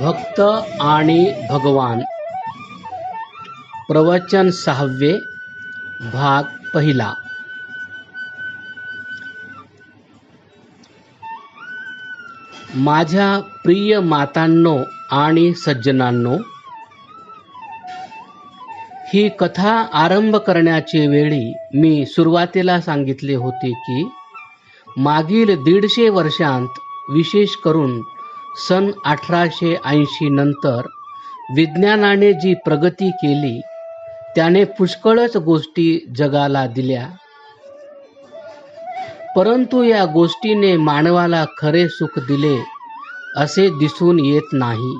भक्त आणि भगवान प्रवचन 6वे भाग पहिला. माझ्या प्रिय मातांनो आणि सज्जनांनो, ही कथा आरंभ करण्याचे वेळी मी सुरुवातीला सांगितले होते की मागील 150 वर्षांत, विशेष करून सन 1880 नंतर विज्ञानाने जी प्रगती केली त्याने पुष्कळच गोष्टी जगाला दिल्या, परंतु या गोष्टीने मानवाला खरे सुख दिले असे दिसून येत नाही.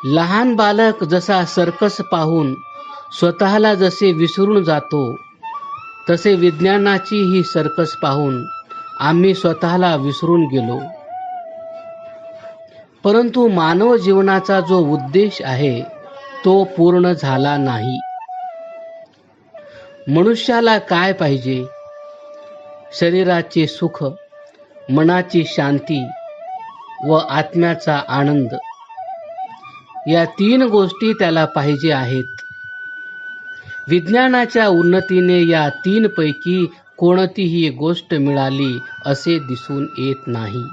लहान बालक जसा सर्कस पाहून स्वतःला जसे विसरून जातो, तसे विज्ञानाची ही सर्कस पाहून आम्ही स्वतःला विसरून गेलो. परंतु मानव जीवनाचा जो उद्देश आहे तो पूर्ण झाला नाही. मनुष्याला काय पाहिजे? शरीराचे सुख, मनाची शांती व आत्म्याचा आनंद, या 3 गोष्टी त्याला पाहिजे आहेत. विज्ञानाच्या उन्नतीने या 3 पैकी कोणतीही गोष्ट मिळाली असे दिसून येत नाही.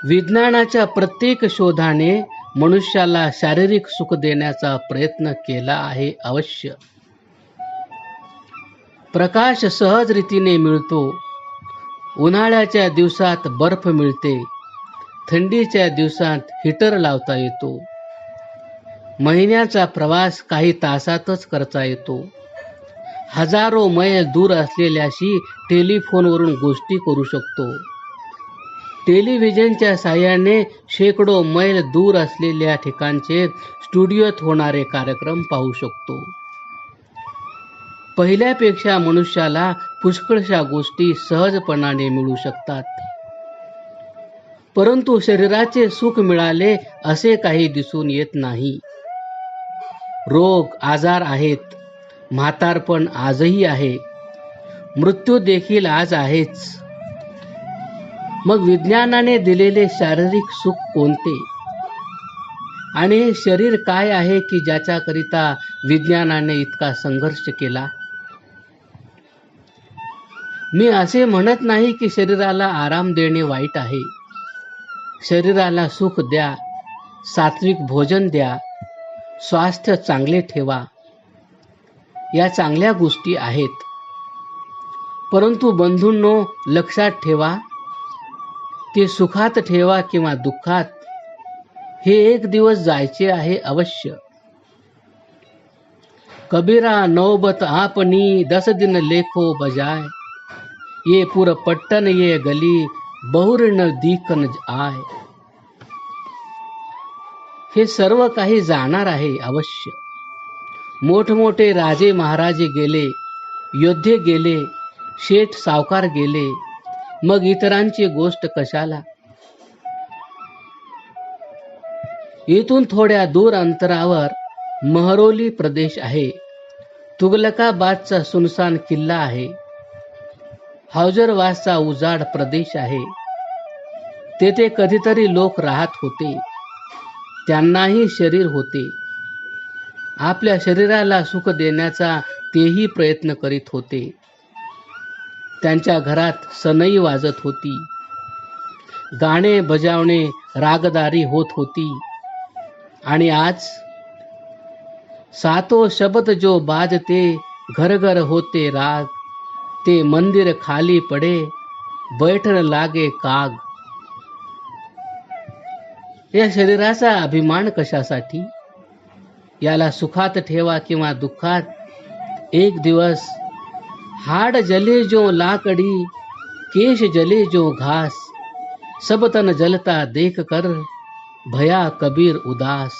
विज्ञानाच्या प्रत्येक शोधाने मनुष्याला शारीरिक सुख देण्याचा प्रयत्न केला आहे अवश्य. प्रकाश सहज रीतीने मिळतो. उन्हाळ्याच्या दिवसात बर्फ मिळते, थंडीच्या दिवसात हीटर लावता येतो. महिन्याचा प्रवास काही तासातच करता येतो. हजारो मैल दूर असलेल्याशी टेलिफोनवरून गोष्टी करू शकतो. टेलिव्हिजनच्या साहाय्याने शेकडो मैल दूर असलेल्या ठिकाणचे स्टुडिओत होणारे कार्यक्रम पाहू शकतो. पहिल्यापेक्षा मनुष्याला पुष्कळशा गोष्टी सहजपणाने मिळू शकतात. परंतु शरीराचे सुख मिळाले असे काही दिसून येत नाही. रोग आजार आहेत, म्हातारपण आजही आहे, मृत्यू देखील आज आहेच. मग विज्ञानाने दिलेले शारीरिक सुख कोणते? आणि हे शरीर काय आहे की ज्याच्याकरिता विज्ञानाने इतका संघर्ष केला? मी असे म्हणत नाही की शरीराला आराम देणे वाईट आहे. शरीराला सुख द्या, सात्विक भोजन द्या, स्वास्थ्य चांगले ठेवा, या चांगल्या गोष्टी आहेत. परंतु बंधूंनो, लक्षात ठेवा, ते सुखात ठेवा किंवा दुःखात, हे एक दिवस जायचे आहे अवश्य. कबीरा नौबत आपनी 10 दिन लेखो बजाय, ये पुर पट्टन ये गली बहुर न दीकन आय. हे सर्व काही जाणार आहे अवश्य. मोठमोठे राजे महाराजे गेले, योद्धे गेले, शेठ सावकार गेले, मग इतरांची गोष्ट कशाला? येथून थोड्या दूर अंतरावर महरोली प्रदेश आहे. तुगलकाबादचा सुनसान किल्ला आहे. हौजरवासचा उजाड प्रदेश आहे. तेथे कधीतरी लोक राहत होते. त्यांनाही शरीर होते. आपल्या शरीराला सुख देण्याचा तेही प्रयत्न करीत होते. त्यांच्या घरात सनई वाजत होती, गाणे बजावणे रागदारी होत होती. आणि आज सातो शब्द जो बाजते, घर घर होते राग, ते मंदिर खाली पडे, बैठन लागे काग. या शरीराचा अभिमान कशासाठी? याला सुखात ठेवा किंवा दुःखात, एक दिवस हाड जले जो लाकड़ी, केश जले जो घास, सब तन जलता देख कर भया कबीर उदास.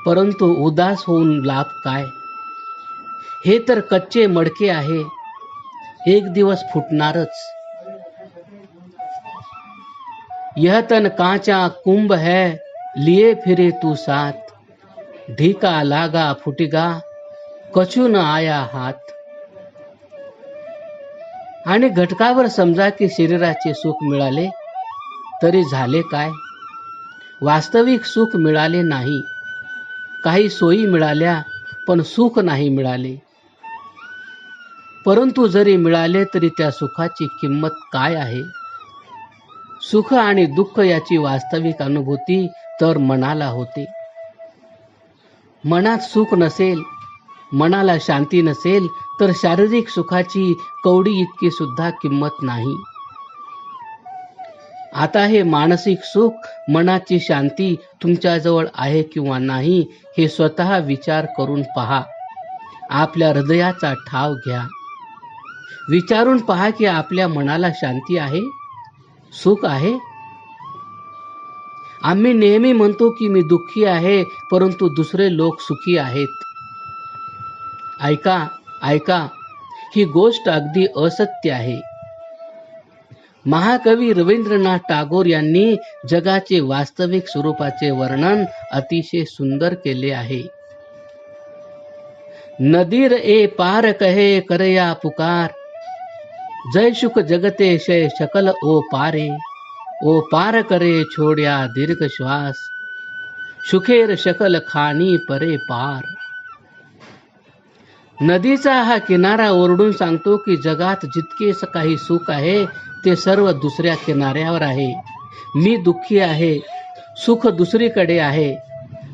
परंतु उदास होऊन लाभ काय? हे तर कच्चे मडके आहे, एक दिवस फुटणारच. यह तन कांचा कुंभ है, लिए फिरे तू साथ, ढीका लागा फुटिगा, कछु न आया हात. आणि घटकावर समजा की शरीराचे सुख मिळाले तरी झाले काय? वास्तविक सुख मिळाले नाही. काही सोयी मिळाल्या पण सुख नाही मिळाले. परंतु जरी मिळाले तरी त्या सुखाची किंमत काय आहे? सुख आणि दुःख याची वास्तविक अनुभूती तर मनाला होते. मनात सुख नसेल, मनाला शांती नसेल तर शारीरिक सुखाची कवडी इतकी सुद्धा किंमत नाही. आता हे मानसिक सुख, मनाची शांती तुमच्याजवळ आहे किंवा नाही हे स्वतः विचार करून पहा. आपल्या हृदयाचा ठाव घ्या. विचारून पहा की आपल्या मनाला शांती आहे, सुख आहे. आम्ही नेहमी म्हणतो की मी दुःखी आहे, परंतु दुसरे लोक सुखी आहेत. ऐका, ही गोष्ट अगदी असत्य आहे. महाकवी रवींद्रनाथ टागोर यांनी जगाचे वास्तविक स्वरूपाचे वर्णन अतिशय सुंदर केले आहे. नदीर ए पार कहे करया पुकार, जय शुक जगते शय शकल ओ पार करे छोड्या दीर्घ श्वास, सुखेर शकल खानी परे पार. नदीचा हा किनारा ओरडून सांगतो की जगात जितके काही सुख आहे ते सर्व दुसऱ्या किनाऱ्यावर आहे. मी दुःखी आहे, सुख दुसरीकडे आहे.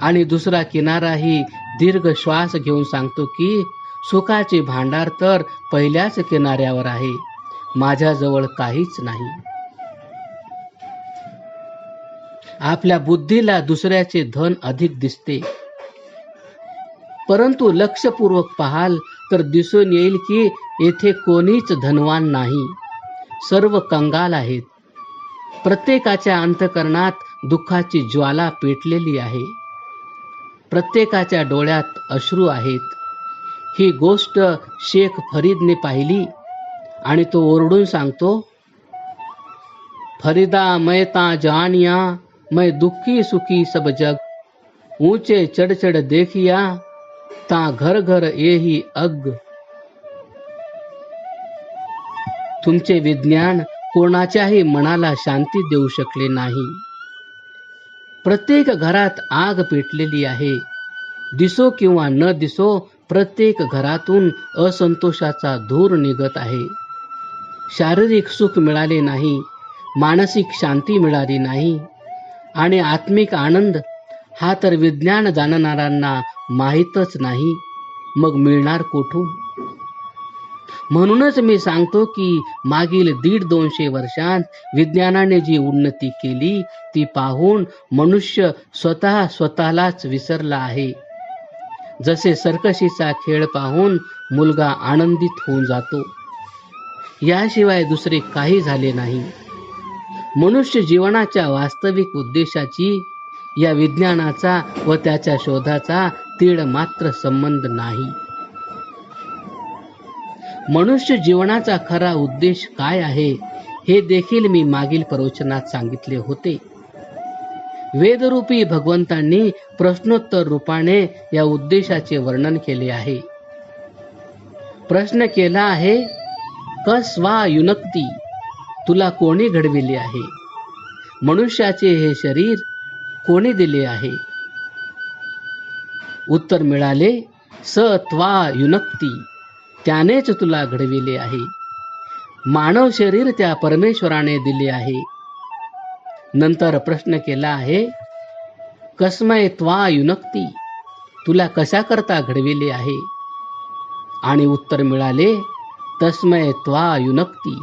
आणि दुसरा किनाराही दीर्घ श्वास घेऊन सांगतो की सुखाचे भांडार तर पहिल्याच किनाऱ्यावर आहे, माझ्याजवळ काहीच नाही. आपल्या बुद्धीला दुसऱ्याचे धन अधिक दिसते, परंतु लक्षपूर्वक पाहाल तर दिसून येईल की येथे कोणीच धनवान नाही, सर्व कंगाल आहेत. प्रत्येकाच्या अंतःकरणात दुःखाची ज्वाला पेटलेली आहे. प्रत्येकाच्या डोळ्यात अश्रू आहेत. ही गोष्ट शेख फरीदने पाहिली आणि तो ओरडून सांगतो, फरीदा मैं ता जानिया, मैं दुखी सुखी सब जग, ऊंचे चढ़ चढ़ देखिया, ता घर घर येही अग. तुमचे विज्ञान कोणाच्याही मनाला शांती देऊ शकले नाही. प्रत्येक घरात आग पेटलेली आहे. दिसो किंवा न दिसो, प्रत्येक घरातून असंतोषाचा धूर निघत आहे. शारीरिक सुख मिळाले नाही, मानसिक शांती मिळाली नाही आणि आत्मिक आनंद हा तर विज्ञान जाणणाऱ्यांना माहीतच नाही. मग मिळणार कोठून? म्हणूनच मी सांगतो की मागील 150-200 वर्षांत विज्ञानाने जी उन्नती केली ती पाहून मनुष्य स्वतःलाच विसरला आहे. जसे सर्कशीचा खेळ पाहून मुलगा आनंदित होऊन जातो, याशिवाय दुसरे काही झाले नाही. मनुष्य जीवनाच्या वास्तविक उद्देशाची या विज्ञानाचा व त्याच्या शोधाचा तीळ मात्र संबंध नाही. मनुष्य जीवनाचा खरा उद्देश काय आहे हे देखील मी मागील प्रवचनात सांगितले होते. वेदरूपी भगवंतांनी प्रश्नोत्तर रूपाने या उद्देशाचे वर्णन केले आहे. प्रश्न केला आहे, कस्वा युनक्ती, तुला कोणी घडविले आहे? मनुष्याचे हे शरीर कोणी दिले आहे? उत्तर मिळाले, स त्वा युनक्ती, त्यानेच तुला घडविले आहे. मानव शरीर त्या परमेश्वराने दिले आहे. नंतर प्रश्न केला आहे, कस्मय त्वा युनक्ती, तुला कशा करता घडविले आहे? आणि उत्तर मिळाले, तस्मय त्वा युनक्ती,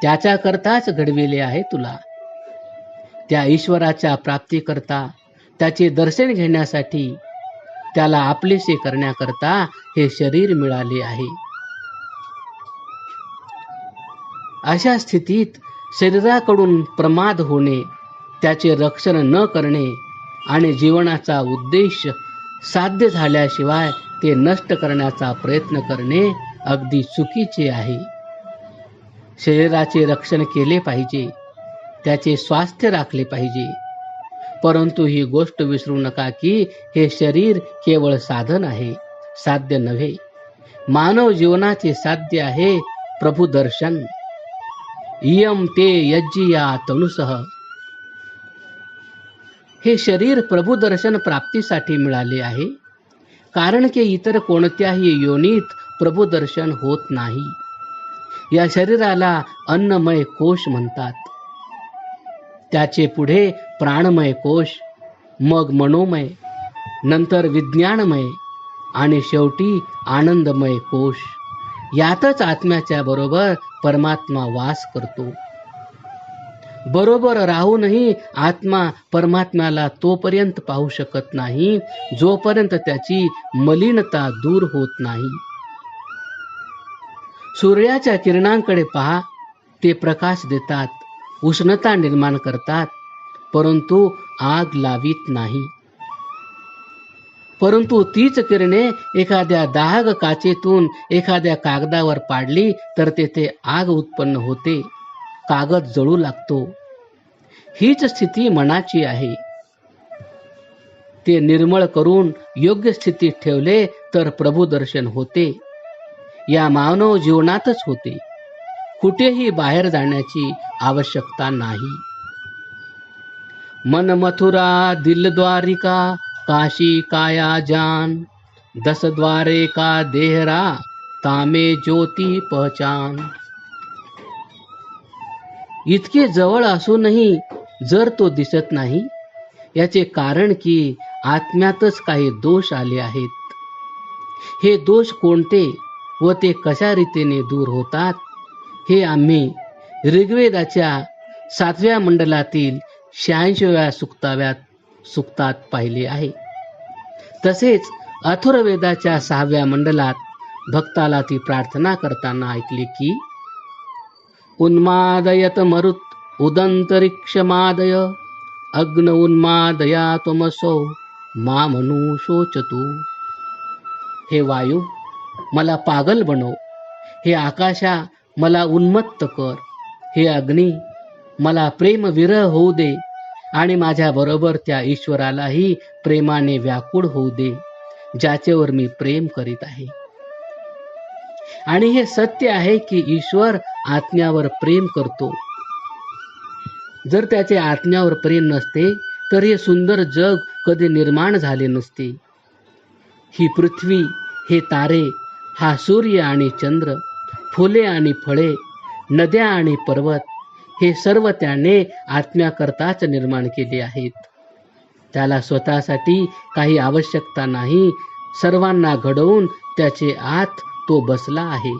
त्याच्या करताच घडविले आहे तुला. त्या ईश्वराच्या प्राप्तीकरता, त्याचे दर्शन घेण्यासाठी, त्याला आपलेसे करण्याकरता हे शरीर मिळाले आहे. अशा स्थितीत शरीराकडून प्रमाद होणे, त्याचे रक्षण न करणे आणि जीवनाचा उद्देश साध्य झाल्याशिवाय ते नष्ट करण्याचा प्रयत्न करणे अगदी चुकीचे आहे. शरीराचे रक्षण केले पाहिजे, त्याचे स्वास्थ्य राखले पाहिजे, परंतु ही गोष्ट विसरू नका की हे शरीर केवळ साधन आहे, साध्य नव्हे. मानव जीवनाचे साध्य आहे प्रभु दर्शन इयम ते यज्जिया तनुसह. हे शरीर प्रभु दर्शन प्राप्तीसाठी मिळाले आहे, कारण की इतर कोणत्याही योनीत प्रभु दर्शन होत नाही. या शरीराला अन्नमय कोश म्हणतात, त्याचे पुढे प्राणमय कोश, मग मनोमय, नंतर विज्ञानमय आणि शेवटी आनंदमय कोश. यातच आत्म्याच्या बरोबर परमात्मा वास करतो. बरोबर राहूनही आत्मा परमात्म्याला तोपर्यंत पाहू शकत नाही जोपर्यंत त्याची मलिनता दूर होत नाही. सूर्याच्या किरणांकडे पहा, ते प्रकाश देतात, उष्णता निर्माण करतात, परंतु आग लावित नाही. परंतु तीच किरणे एखाद्या दाहक काचेतून एखाद्या कागदावर पाडली तर तेथे आग उत्पन्न होते, कागद जळू लागतो. हीच स्थिती मनाची आहे. ते निर्मळ करून योग्य स्थितीत ठेवले तर प्रभु दर्शन होते. या मानव जीवनातच होते, कुठेही बाहेर जाण्याची आवश्यकता नाही. मन मथुरा दिल द्वारिका काशी काया जान, 10 द्वारे का देहरा तामे ज्योती पहचान. इतके जवळ असूनही जर तो दिसत नाही, याचे कारण की आत्म्यातच काही दोष आले आहेत. हे दोष कोणते व ते कशा रीतीने दूर होतात हे आम्ही ऋग्वेदाच्या 7व्या मंडलातील 86व्या सुक्तात पाहिले आहे. तसेच अथर्ववेदाच्या 6व्या मंडलात भक्ताला ती प्रार्थना करताना ऐकले की, उन्मादयत मरुत उदंतरिक्षमादय अग्न उन्मादया त्वमसो मा म्हणू शोचतु. हे वायू, मला पागल बनव. हे आकाशा, मला उन्मत्त कर. हे अग्नी, मला प्रेम विरह होऊ दे आणि माझ्या बरोबर त्या ईश्वरालाही प्रेमाने व्याकुळ होऊ दे, ज्याच्यावर मी प्रेम करीत आहे. आणि हे सत्य आहे की ईश्वर आत्म्यावर प्रेम करतो. जर त्याचे आत्म्यावर प्रेम नसते तर हे सुंदर जग कधी निर्माण झाले नसते. ही पृथ्वी, हे तारे, हा सूर्य आणि चंद्र, फुले आणि फळे, नद्या आणि पर्वत, हे सर्व त्याने आत्म्याकरताच निर्माण केले आहेत. त्याला स्वतःसाठी काही आवश्यकता नाही. सर्वांना घडवून त्याचे आत तो बसला आहे.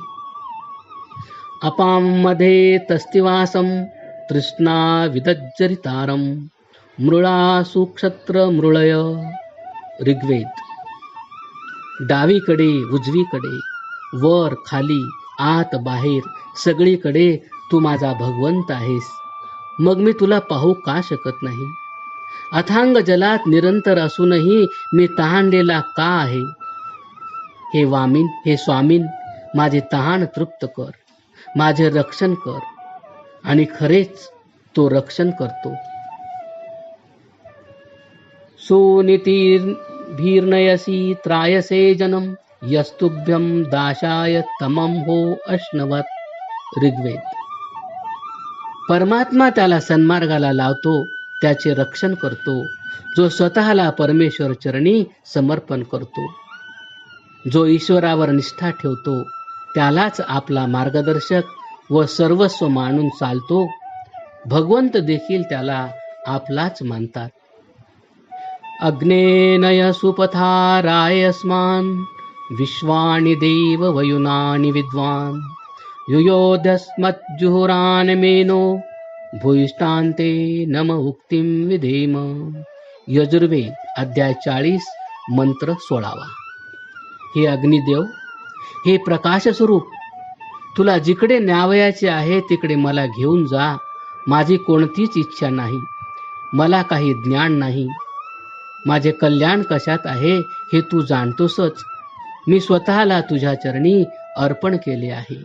अपाम मध्ये तस्तिवासम तृष्णा विदज्जरितारम मृळा सुक्षत्र मृळय. ऋग्वेद. डावीकडे उजवीकडे, वर खाली, आत बाहेर, सगळीकडे तू माझा भगवंत आहेस. मग मी तुला पाहू का शकत नाही? अथांग जलात निरंतर असूनही मी तहानलेला का आहे? हे वामीन, हे स्वामीन, माझे तहान तृप्त कर, माझे रक्षण कर. आणि खरेच तो रक्षण करतो. सोनितीर्भिर्नयसी त्रायसे जनम यस्तुभ्यम दाशाय तमम हो अश्नवत. ऋग्वेद. परमात्मा त्याला सन्मार्गाला लावतो, त्याचे रक्षण करतो. जो स्वतःला परमेश्वर चरणी समर्पण करतो, जो ईश्वरावर निष्ठा ठेवतो, त्यालाच आपला मार्गदर्शक व सर्वस्व मानून चालतो. भगवंत देखील त्याला आपलाच मानतात. अग्नेनय सुपथा रायस्मान विश्वानि देव वयुनानि विद्वान युयोधस्मज्जुहुरान मेनो भूयिष्ठान्ते नम उक्तिम विधेम. यजुर्वेद अध्याय 40 मंत्र 16. हे अग्निदेव, हे प्रकाश स्वरूप, तुला जिकडे न्यावयाचे आहे तिकडे मला घेऊन जा. माझी कोणतीच इच्छा नाही, मला काही ज्ञान नाही. माझे कल्याण कशात आहे हे तू जाणतोसच. मी स्वतःला तुझ्या चरणी अर्पण केले आहे.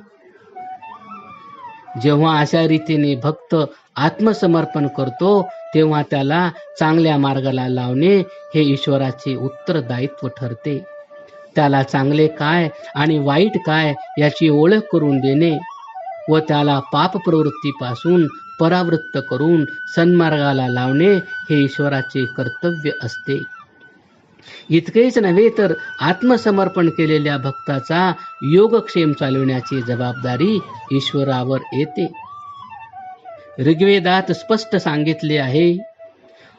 जेव्हा अशा रीतीने भक्त आत्मसमर्पण करतो तेव्हा त्याला चांगल्या मार्गाला लावणे हे ईश्वराचे उत्तरदायित्व ठरते. त्याला चांगले काय आणि वाईट काय याची ओळख करून देणे व त्याला पाप प्रवृत्तीपासून परावृत्त करून सन्मार्गाला लावणे हे ईश्वराचे कर्तव्य असते. इतकेच नव्हे तर आत्मसमर्पण केलेल्या भक्ताचा योगक्षेम चालविण्याची जबाबदारी ईश्वरावर येते. ऋग्वेदात स्पष्ट सांगितले आहे,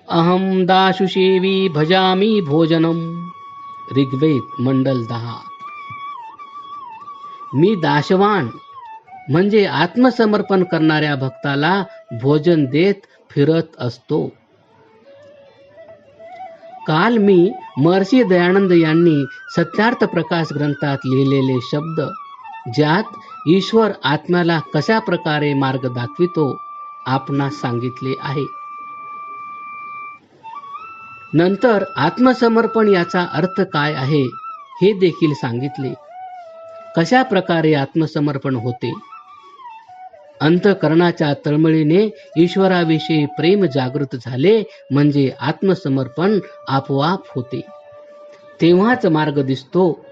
अहम दाशुषेवी भजामी भोजनम. ऋग्वेद मंडल 10. मी दाशवान म्हणजे आत्मसमर्पण करणाऱ्या भक्ताला भोजन देत फिरत असतो. काल मी महर्षी दयानंद यांनी सत्यार्थ प्रकाश ग्रंथात लिहिलेले शब्द, ज्यात ईश्वर आत्म्याला कशा प्रकारे मार्ग दाखवितो, आपणास सांगितले आहे. नंतर आत्मसमर्पण याचा अर्थ काय आहे हे देखील सांगितले. कशा प्रकारे आत्मसमर्पण होते? अंतःकरणाच्या तळमळीने ईश्वराविषयी प्रेम जागृत झाले म्हणजे आत्मसमर्पण आपोआप होते. तेव्हाच मार्ग दिसतो,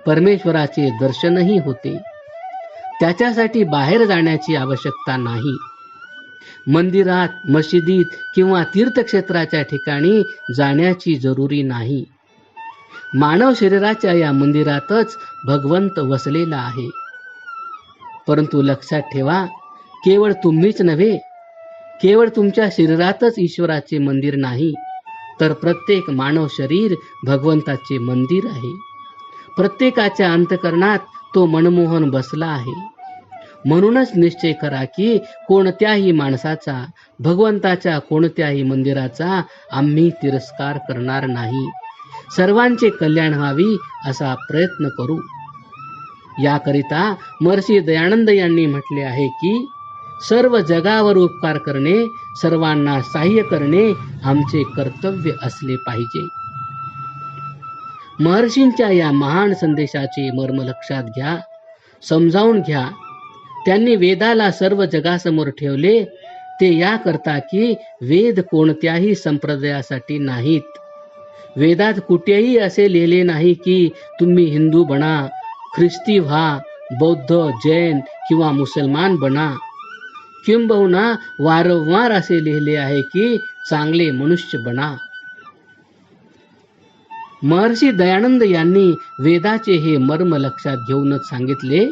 परमेश्वराचे दर्शनही होते. त्याच्यासाठी बाहेर जाण्याची आवश्यकता नाही. मंदिरात, मशिदीत किंवा तीर्थक्षेत्राच्या ठिकाणी जाण्याची जरुरी नाही. मानव शरीराच्या या मंदिरातच भगवंत वसलेला आहे. परंतु लक्षात ठेवा, केवळ तुम्हीच नव्हे, केवळ तुमच्या शरीरातच ईश्वराचे मंदिर नाही, तर प्रत्येक मानव शरीर भगवंताचे मंदिर आहे. प्रत्येकाच्या अंतःकरणात तो मनमोहन बसला आहे. म्हणूनच निश्चय करा की कोणत्याही माणसाचा, भगवंताच्या कोणत्याही मंदिराचा आम्ही तिरस्कार करणार नाही. सर्वांचे कल्याण व्हावी असा प्रयत्न करू. याकरिता महर्षी दयानंद यांनी म्हटले आहे की सर्व जगावर उपकार करणे, सर्वांना सहाय्य करणे आमचे कर्तव्य असले पाहिजे. महर्षींच्या या महान संदेशाचे मर्म लक्षात घ्या, समजावून घ्या. त्यांनी वेदाला सर्व जगासमोर ठेवले, ते याकरता की वेद कोणत्याही संप्रदायासाठी नाहीत. वेदात कुठेही असे लिहिले नाही की तुम्ही हिंदू बना, ख्रिस्ती व्हा, बौद्ध, जैन किंवा मुसलमान बना. किंबहुना वारंवार असे लिहिले आहे की चांगले मनुष्य बना. महर्षी दयानंद यांनी वेदाचे हे मर्म लक्षात घेऊनच सांगितले,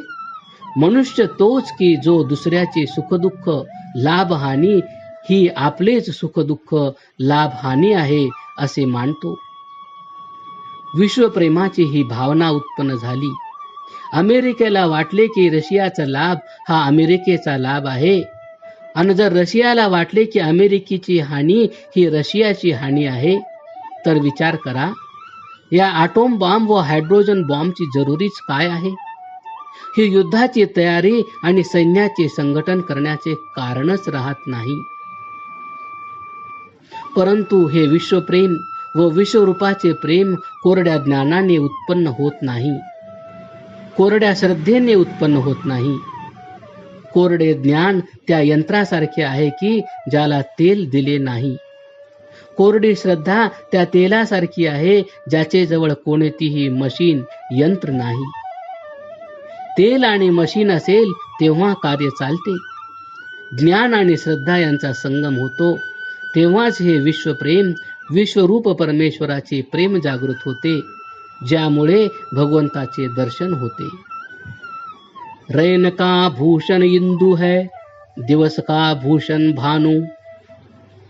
मनुष्य तोच की जो दुसऱ्याचे सुखदुःख, लाभहानी ही आपलेच सुखदुःख, लाभहानी आहे असे मानतो. विश्वप्रेमाची ही भावना उत्पन्न झाली. अमेरिकेला वाटले की रशियाचा लाभ हा अमेरिकेचा लाभ आहे, आणि जर रशियाला वाटले की अमेरिकेची हानी ही रशियाची हानी आहे, तर विचार करा, या ॲटॉम बॉम्ब व हायड्रोजन बॉम्बची जरुरीच काय आहे? ही युद्धाची तयारी आणि सैन्याचे संघटन करण्याचे कारणच राहत नाही. परंतु हे विश्वप्रेम व विश्वरूपाचे प्रेम कोरड्या ज्ञानाने उत्पन्न होत नाही, कोरड्या श्रद्धेने उत्पन्न होत नाही. कोरडे ज्ञान त्या यंत्रासारखे आहे की ज्याला तेल दिले नाही. कोरडी श्रद्धा त्या तेलासारखी आहे ज्याचे जवळ कोणतीही मशीन, यंत्र नाही. तेल आणि मशीन असेल तेव्हा कार्य चालते. ज्ञान आणि श्रद्धा यांचा संगम होतो, तेव्हाच हे विश्वप्रेम, विश्वरूप परमेश्वराचे प्रेम जागृत होते, ज्यामुळे भगवंताचे दर्शन होते. रैन का भूषण इंदू है, दिवस का भूषण भानु,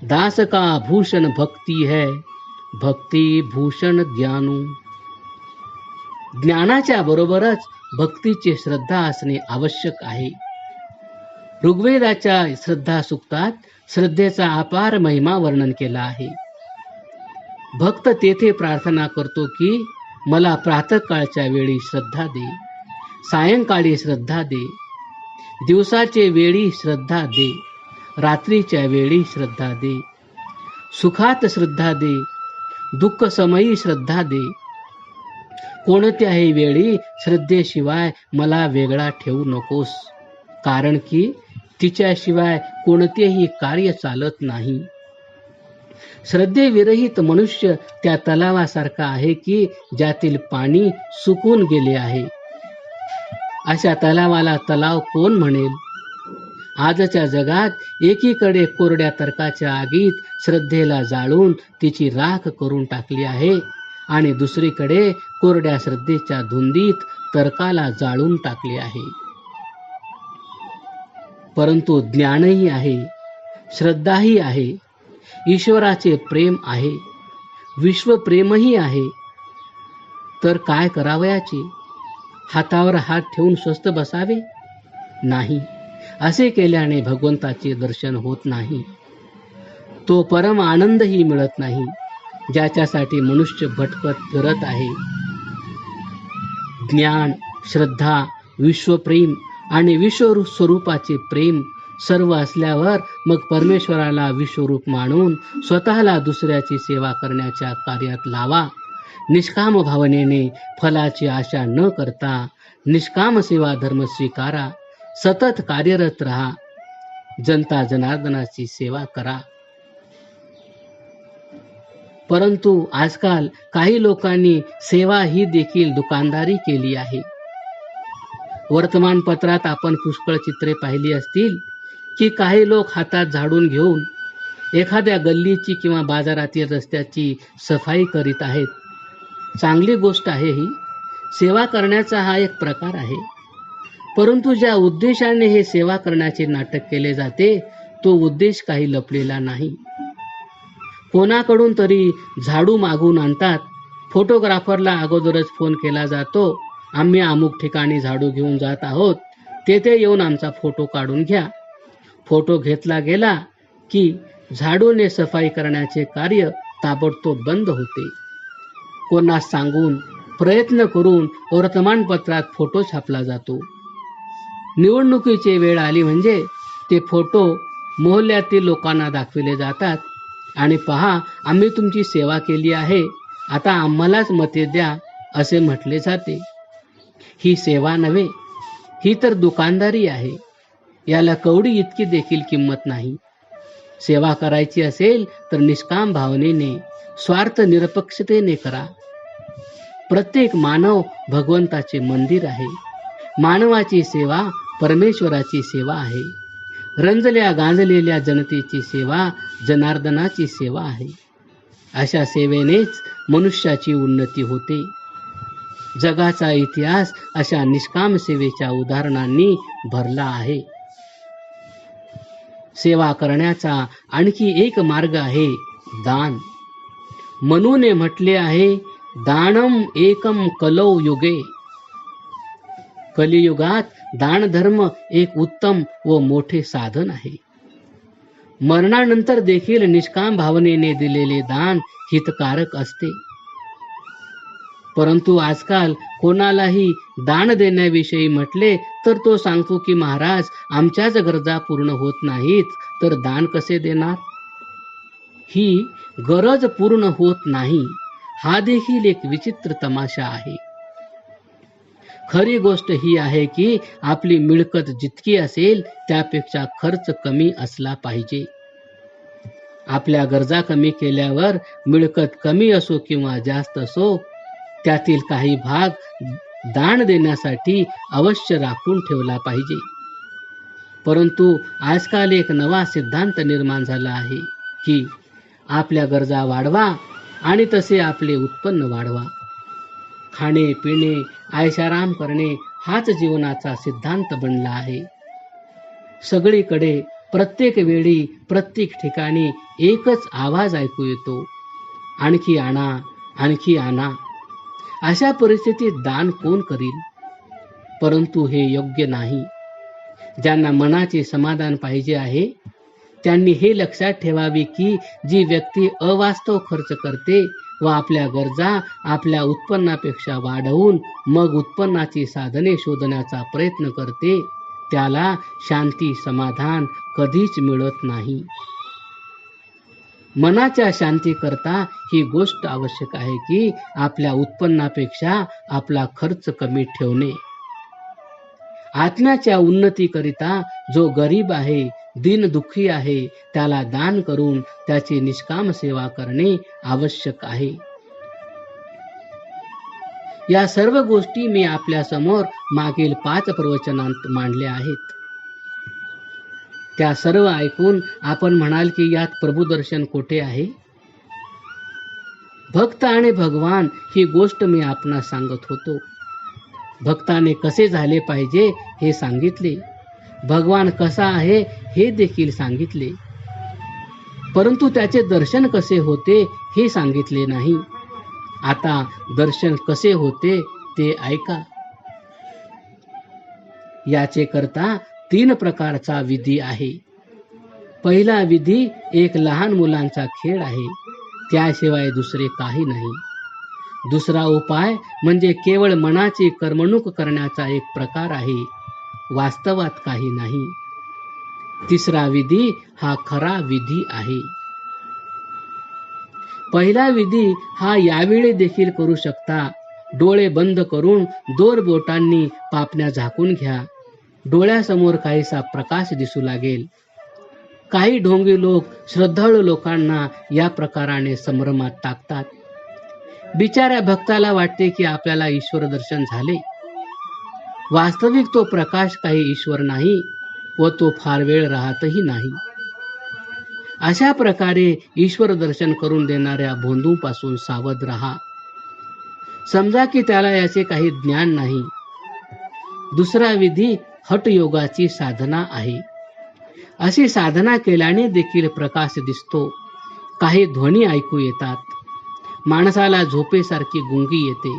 दास का भूषण भक्ति है, भक्ति भूषण ज्ञानू. ज्ञानाच्या बरोबरच भक्तीची श्रद्धा असणे आवश्यक आहे. ऋग्वेदाच्या श्रद्धा सूक्तात श्रद्धेचा अपार महिमा वर्णन केला आहे. भक्त तेथे प्रार्थना करतो की मला प्रातःकाळच्या वेळी श्रद्धा दे, सायंकाळी श्रद्धा दे, दिवसाचे वेळी श्रद्धा दे, रात्रीच्या वेळी श्रद्धा दे, सुखात श्रद्धा दे, दुःख समयी श्रद्धा दे. कोणत्याही वेळी श्रद्धेशिवाय मला वेगळा ठेवू नकोस, कारण की तिच्याशिवाय कोणतेही कार्य चालत नाही. श्रद्धेविरहित मनुष्य त्या तलावासारखा आहे की ज्यातील पाणी सुकून गेले आहे. अशा तलावाला तलाव कोण म्हणेल? आजच्या जगात एकीकडे कोरड्या तर्काच्या आगीत श्रद्धेला जाळून तिची राख करून टाकली आहे आणि दुसरीकडे कोरड्या श्रद्धेच्या धुंदीत तर्काला जाळून टाकले आहे. परंतु ज्ञानही आहे, श्रद्धाही आहे, ईश्वराचे प्रेम आहे, विश्वप्रेमही आहे. तर काय करावयाचे? हातावर हात ठेवून स्वस्थ बसावे? नाही. असे केल्याने भगवंताचे दर्शन होत नाही. तो परम आनंदही मिळत नाही ज्याच्यासाठी मनुष्य भटकत फिरत आहे. ज्ञान, श्रद्धा, विश्वप्रेम आणि विश्वस्वरूपाचे प्रेम सर्व असल्यावर मग परमेश्वराला विश्वरूप मानून स्वतःला दुसऱ्याची सेवा करण्याच्या कार्यात लावा. निष्काम भावनेने फलाची आशा न करता निष्काम सेवा धर्म स्वीकारा. सतत कार्यरत राहा. जनता जनार्दनाची सेवा करा. परंतु आजकाल काही लोकांनी सेवा ही देखील दुकानदारी केली आहे. वर्तमानपत्रात आपण पुष्कळ चित्रे पाहिली असतील की काही लोक हातात झाडून घेऊन एखाद्या गल्लीची किंवा बाजारातील रस्त्याची सफाई करीत आहेत. चांगली गोष्ट आहे ही. सेवा करण्याचा हा एक प्रकार आहे. परंतु ज्या उद्देशाने हे सेवा करण्याचे नाटक केले जाते तो उद्देश काही लपलेला नाही. कोणाकडून तरी झाडू मागून आणतात. फोटोग्राफरला अगोदरच फोन केला जातो, आम्ही अमुक ठिकाणी झाडू घेऊन जात आहोत, तेथे येऊन आमचा फोटो काढून घ्या. फोटो घेतला गेला की झाडूने सफाई करण्याचे कार्य ताबडतोब बंद होते. कोणास सांगून प्रयत्न करून वर्तमानपत्रात फोटो छापला जातो. निवडणुकीची वेळ आली म्हणजे ते फोटो मोहल्ल्यातील लोकांना दाखविले जातात आणि पहा, आम्ही तुमची सेवा केली आहे, आता आम्हालाच मते द्या असे म्हटले जाते. ही सेवा नव्हे, ही तर दुकानदारी आहे. याला कवडी इतकी देखील किंमत नाही. सेवा करायची असेल तर निष्काम भावनेने, स्वार्थ निरपेक्षतेने करा. प्रत्येक मानव भगवंताचे मंदिर आहे. मानवाची सेवा परमेश्वराची सेवा आहे. रंजल्या गांजलेल्या जनतेची सेवा जनार्दनाची सेवा आहे. अशा सेवेनेच मनुष्याची उन्नती होते. जगाचा इतिहास अशा निष्काम सेवेच्या उदाहरणांनी भरला आहे. सेवा करण्याचा आणखी एक मार्ग आहे दान. मनूने म्हटले आहे, दानम एकम कलौ युगे. कलियुगात दानधर्म एक उत्तम व मोठे साधन आहे. मरणानंतर देखील निष्काम भावनेने दिलेले दान हितकारक असते. परंतु आजकाल कोणालाही दान देण्याविषयी म्हटले तर तो सांगतो की महाराज, आमच्याच गरजा पूर्ण होत नाहीत तर दान कसे देणार. ही गरज पूर्ण होत नाही हा देखील एक विचित्र तमाशा आहे. खरी गोष्ट ही आहे की आपली मिळकत जितकी असेल त्यापेक्षा खर्च कमी असला पाहिजे. आपल्या गरजा कमी केल्यावर मिळकत कमी असो किंवा जास्त असो त्यातील काही भाग दान देण्यासाठी अवश्य राखून ठेवला पाहिजे. परंतु आजकाल एक नवा सिद्धांत निर्माण झाला आहे की आपल्या गरजा वाढवा आणि तसे आपले उत्पन्न वाढवा. खाणे पिणे ऐशाराम करणे हाच जीवनाचा सिद्धांत बनला आहे. सगळीकडे प्रत्येक वेळी प्रत्येक ठिकाणी एकच आवाज ऐकू येतो, आणखी आणा, आणखी आणा. अशा परिस्थितीत दान कोण करील. परंतु हे योग्य नाही. ज्यांना मनाचे समाधान पाहिजे आहे त्यांनी हे लक्षात ठेवावे की जी व्यक्ती अवास्तव खर्च करते व आपल्या गरजा आपल्या उत्पन्नापेक्षा वाढवून मग उत्पन्नाची साधने शोधण्याचा प्रयत्न करते त्याला शांती समाधान कधीच मिळत नाही. मनाच्या शांतीकरता ही गोष्ट आवश्यक आहे की आपल्या उत्पन्नापेक्षा आपला खर्च कमी ठेवणे. आत्म्याच्या उन्नतीकरिता जो गरीब आहे, दीनदुःखी आहे त्याला दान करून त्याची निष्काम सेवा करणे आवश्यक आहे. या सर्व गोष्टी मी आपल्या समोर मागील 5 प्रवचनांत मांडल्या आहेत. त्या सर्व ऐकून आपण म्हणाल की यात प्रभुदर्शन कोठे आहे? भक्त आणि भगवान ही गोष्ट मी आपणास सांगत होतो. भक्ताने कसे झाले पाहिजे हे सांगितले, भगवान कसा आहे हे देखील सांगितले, परंतु त्याचे दर्शन कसे होते हे सांगितले नाही. आता दर्शन कसे होते ते ऐका. याचे करता 3 प्रकारचा विधी आहे. पहिला विधी एक लहान मुलांचा खेळ आहे, त्याशिवाय दुसरे काही नाही. दुसरा उपाय म्हणजे केवळ मनाची करमणूक करण्याचा एक प्रकार आहे, वास्तवात काही नाही. तिसरा विधी हा खरा विधी आहे. पहिला विधी हा यावेळी देखील करू शकता. डोळे बंद करून 2 बोटांनी पापण्या झाकून घ्या. डोळ्यासमोर काहीसा प्रकाश दिसू लागेल. काही ढोंगी लोक श्रद्धाळू लोकांना या प्रकाराने संभ्रमात टाकतात. बिचाऱ्या भक्ताला वाटते की आपल्याला ईश्वर दर्शन झाले. वास्तविक तो प्रकाश काही ईश्वर नाही व तो फार वेळ राहतही नाही. अशा प्रकारे ईश्वर दर्शन करून देणाऱ्या भोंदूपासून सावध राहा. समजा की त्याला याचे काही ज्ञान नाही. दुसरा विधी हठयोगाची साधना आहे. अशी साधना केल्याने देखील प्रकाश दिसतो. काही ध्वनी ऐकू येतात. माणसाला झोपेसारखी गुंगी येते.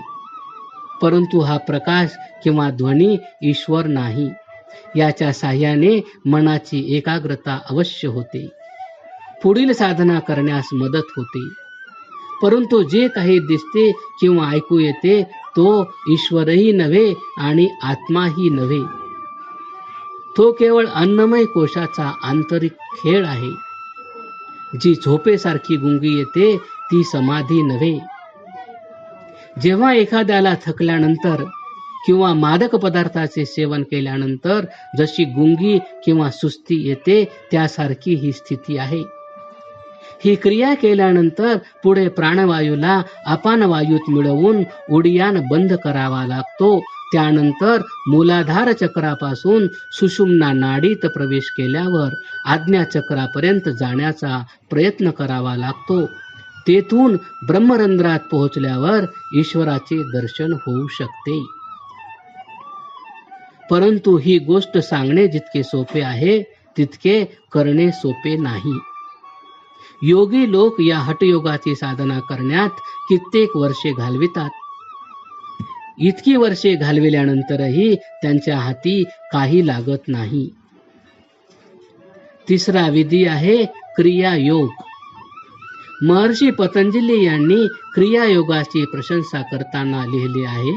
परंतु हा प्रकाश किंवा ध्वनी ईश्वर नाही. याच्या साह्याने मनाची एकाग्रता अवश्य होते. पुढील साधना करण्यास मदत होते. परंतु जे काही दिसते किंवा ऐकू येते तो ईश्वरही नव्हे आणि आत्माही नव्हे. तो केवळ अन्नमय कोशाचा आंतरिक खेळ आहे. जी झोपेसारखी गुंगी येते ती समाधी नव्हे. जेव्हा एखाद्याला थकल्यानंतर किंवा मादक पदार्थाचे सेवन केल्यानंतर जशी गुंगी किंवा सुस्ती येते त्यासारखी ही स्थिती आहे. ही क्रिया केल्यानंतर पुढे प्राणवायूला अपानवायूत मिळवून उडियान बंद करावा लागतो. त्यानंतर मूलाधार चक्रापासून सुषुम्ना नाडीत प्रवेश केल्यावर आज्ञा चक्रापर्यंत जाण्याचा प्रयत्न करावा लागतो. तेथून ब्रह्मरंध्रात पोहोचल्यावर ईश्वराचे दर्शन होऊ शकते. परंतु ही गोष्ट सांगणे जितके सोपे आहे तितके करणे सोपे नाही. योगी लोक या हठयोगाची साधना करण्यात कित्येक वर्षे घालवितात. इतकी वर्षे घालविल्यानंतरही त्यांच्या हाती काही लागत नाही. तिसरा विधी आहे क्रियायोग. महर्षी पतंजली यांनी क्रियायोगाची प्रशंसा करताना लिहिले आहे,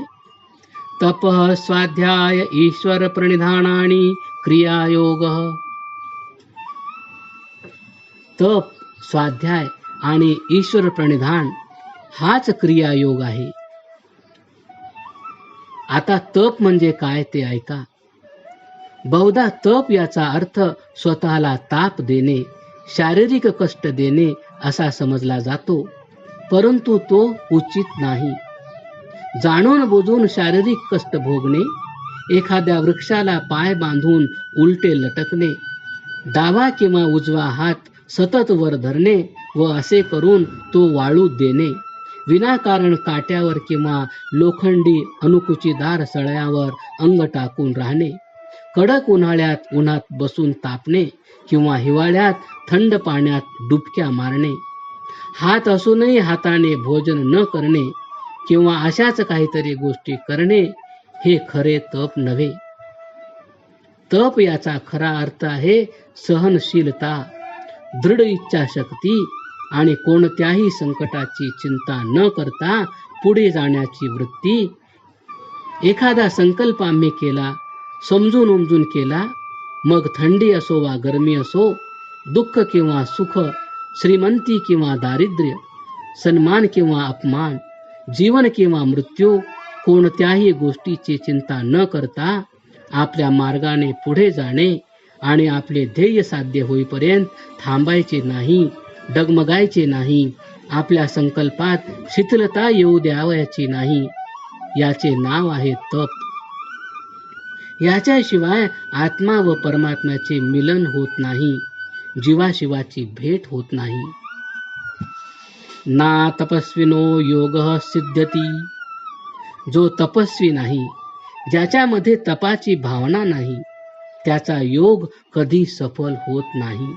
तपः स्वाध्याय ईश्वर प्रणिधानानि क्रियायोग. तप, स्वाध्याय आणि ईश्वर प्रणिधान हाच क्रियायोग आहे. आता तप म्हणजे काय ते ऐका. बहुधा तप याचा अर्थ स्वतःला ताप देणे, शारीरिक कष्ट देणे असा समजला जातो, परंतु तो उचित नाही. जाणून बुजून शारीरिक कष्ट भोगणे, एखाद्या वृक्षाला पाय बांधून उलटे लटकणे, डावा किंवा उजवा हात सतत वर धरणे व असे करून तो वाळू देणे, विनाकारण काट्यावर किंवा लोखंडी अणुकुचीदार सळ्यावर अंग टाकून राहणे, कडक उन्हाळ्यात उन्हात बसून तापणे किंवा हिवाळ्यात थंड पाण्यात डुबक्या मारणे, हात असूनही हाताने भोजन न करणे किंवा अशाच काहीतरी गोष्टी करणे हे खरे तप नव्हे. तप याचा खरा अर्थ आहे सहनशीलता, दृढ इच्छाशक्ती आणि कोणत्याही संकटाची चिंता न करता पुढे जाण्याची वृत्ती. एखादा संकल्प आम्ही केला, समजून उमजून केला, मग थंडी असो वा गरमी असो, दुःख किंवा सुख, श्रीमंती किंवा दारिद्र्य, सन्मान किंवा अपमान, जीवन किंवा मृत्यू, कोणत्याही गोष्टीची चिंता न करता आपल्या मार्गाने पुढे जाणे आणि आपले ध्येय साध्य होईपर्यंत थांबायचे नाही, डगमगायचे नाही, आपल्या संकल्पात शिथिलता येऊ द्यावयाची नाही. याचे नाव आहे तप. याच्याशिवाय आत्मा व परमात्म्याचे मिलन होत नाही, जीवाशिवाची भेट होत नाही. ना तपस्विनो योगः सिद्ध्यति, जो तपस्वी नाही, ज्याच्यामध्ये तपाची भावना नाही, त्याचा योग कधी सफल होत नाही.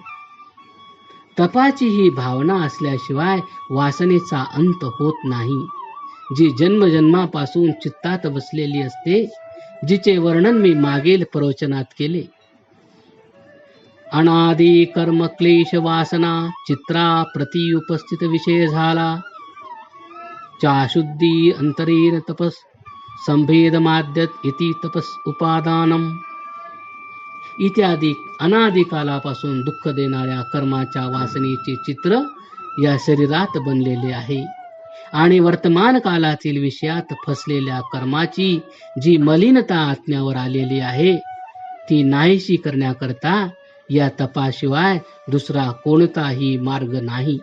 तपाची ही भावना असल्याशिवाय वासनेचा अंत होत नाही, जी जन्मजन्मापासून चित्तात बसलेली असते, जिचे वर्णन मी मागील प्रवचनात केले. अनादि कर्म क्लेश वासना चित्रा प्रति उपस्थित विषय झाला, चाशुद्धी अंतरेण तपस संभेद माद्यत इति तपस उपादानम इत्यादी अनादि कालापासून दुःख देणाऱ्या कर्माच्या वासनेचे चित्र या शरीरात बनलेले आहे. आणि वर्तमान कालातील विषयात फसलेल्या कर्माची जी मलिनता आत्म्यावर आलेली आहे, ती नाहीशी करण्याकरता या तपाशिवाय दुसरा कोणताही मार्ग नाही.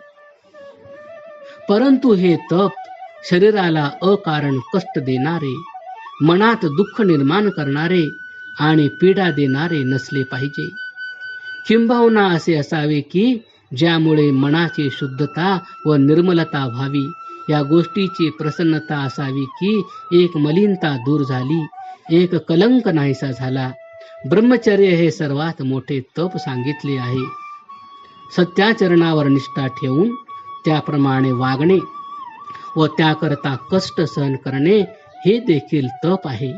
परंतु हे तप शरीराला अकारण कष्ट देणारे, मनात दुःख निर्माण करणारे आणि पीडा देणारे नसले पाहिजे. किंबहुना असे असावे की ज्यामुळे मनाची शुद्धता व निर्मलता व्हावी, या गोष्टीची प्रसन्नता असावी की एक मलिनता दूर झाली, एक कलंक नाहीसा झाला. ब्रह्मचर्य हे सर्वात मोठे तप सांगितले आहे. सत्याचरणावर निष्ठा ठेवून त्याप्रमाणे वागणे व त्याकरता कष्ट सहन करणे हे देखील तप आहे.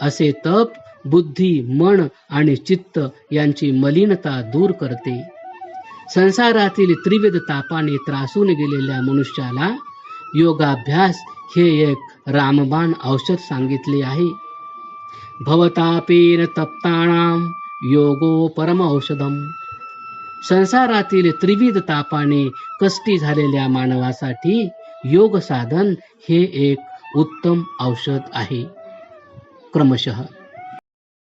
असे तप बुद्धी, मन आणि चित्त यांची मलिनता दूर करते. संसारातील त्रिविध तापाने त्रासून गेलेल्या मनुष्याला योगाभ्यास हे एक रामबाण औषध सांगितले आहे. भवतापेन तप्तानाम योगो परम औषधम. संसारातील त्रिविध तापाने कष्टी झालेल्या मानवासाठी योग साधन हे एक उत्तम औषध आहे. क्रमशः